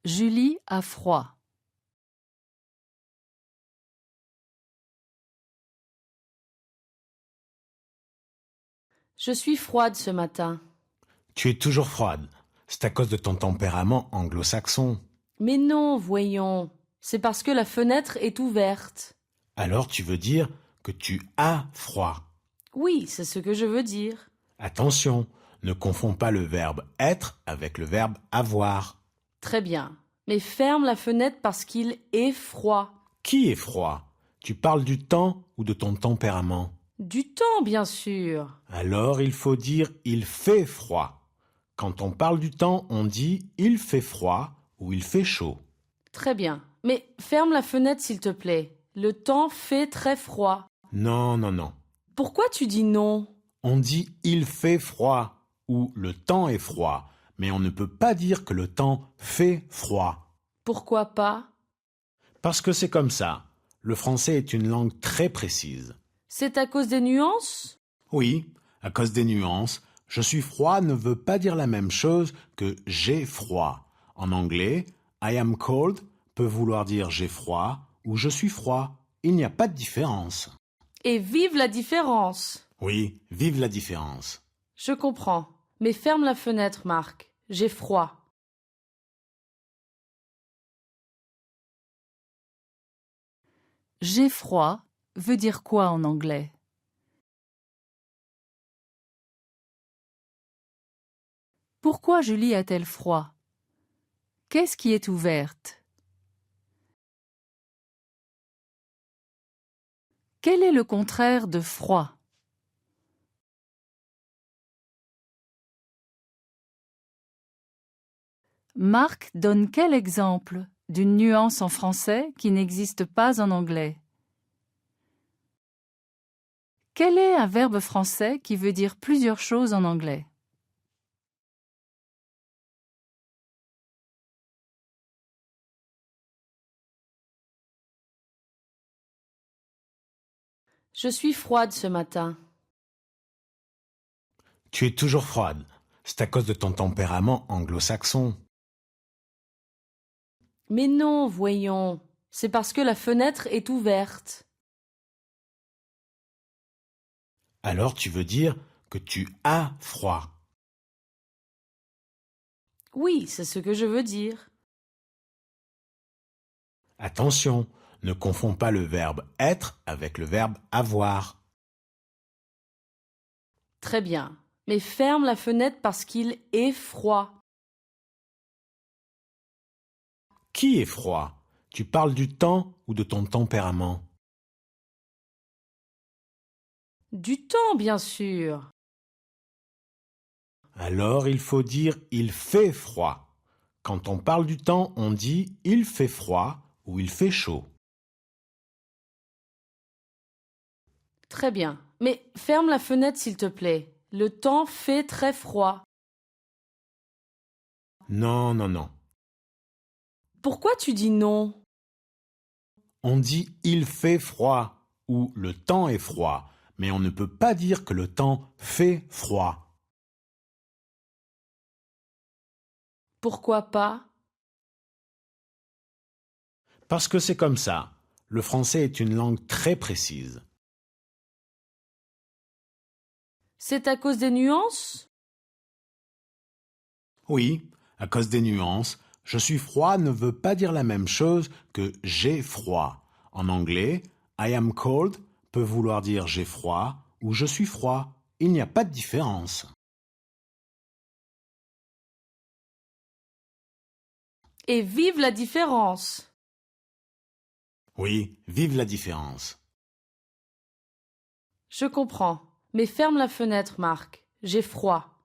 Julie a froid. Je suis froide ce matin. Tu es toujours froide. C'est à cause de ton tempérament anglo-saxon. Mais non, voyons. C'est parce que la fenêtre est ouverte. Alors tu veux dire que tu as froid. Oui, c'est ce que je veux dire. Attention, ne confonds pas le verbe être avec le verbe avoir. Très bien. Mais ferme la fenêtre parce qu'il est froid. Qui est froid? Tu parles du temps ou de ton tempérament? Du temps, bien sûr. Alors il faut dire il fait froid. Quand on parle du temps, on dit il fait froid ou il fait chaud. Très bien. Mais ferme la fenêtre, s'il te plaît. Le temps fait très froid. Non, non, non. Pourquoi tu dis non? On dit il fait froid ou le temps est froid, mais on ne peut pas dire que le temps fait froid. Pourquoi pas? Parce que c'est comme ça. Le français est une langue très précise. C'est à cause des nuances? Oui, à cause des nuances, je suis froid ne veut pas dire la même chose que j'ai froid. En anglais, I am cold peut vouloir dire j'ai froid ou je suis froid. Il n'y a pas de différence. Et vive la différence! Oui, vive la différence. Je comprends. Mais ferme la fenêtre, Marc. J'ai froid. J'ai froid veut dire quoi en anglais? Pourquoi Julie a-t-elle froid? Qu'est-ce qui est ouverte? Quel est le contraire de froid? Marc donne quel exemple d'une nuance en français qui n'existe pas en anglais? Quel est un verbe français qui veut dire plusieurs choses en anglais? Je suis froide ce matin. Tu es toujours froide. C'est à cause de ton tempérament anglo-saxon. Mais non, voyons. C'est parce que la fenêtre est ouverte. Alors tu veux dire que tu as froid. Oui, c'est ce que je veux dire. Attention, ne confonds pas le verbe être avec le verbe avoir. Très bien. Mais ferme la fenêtre parce qu'il est froid. Qui est froid? Tu parles du temps ou de ton tempérament? Du temps, bien sûr. Alors il faut dire il fait froid. Quand on parle du temps, on dit il fait froid ou il fait chaud. Très bien. Mais ferme la fenêtre, s'il te plaît. Le temps fait très froid. Non, non, non. Pourquoi tu dis non? On dit il fait froid ou le temps est froid, mais on ne peut pas dire que le temps fait froid. Pourquoi pas? Parce que c'est comme ça. Le français est une langue très précise. C'est à cause des nuances? Oui, à cause des nuances, je suis froid ne veut pas dire la même chose que j'ai froid. En anglais, I am cold peut vouloir dire j'ai froid ou je suis froid. Il n'y a pas de différence. Et vive la différence! Oui, vive la différence. Je comprends. Mais ferme la fenêtre, Marc. J'ai froid.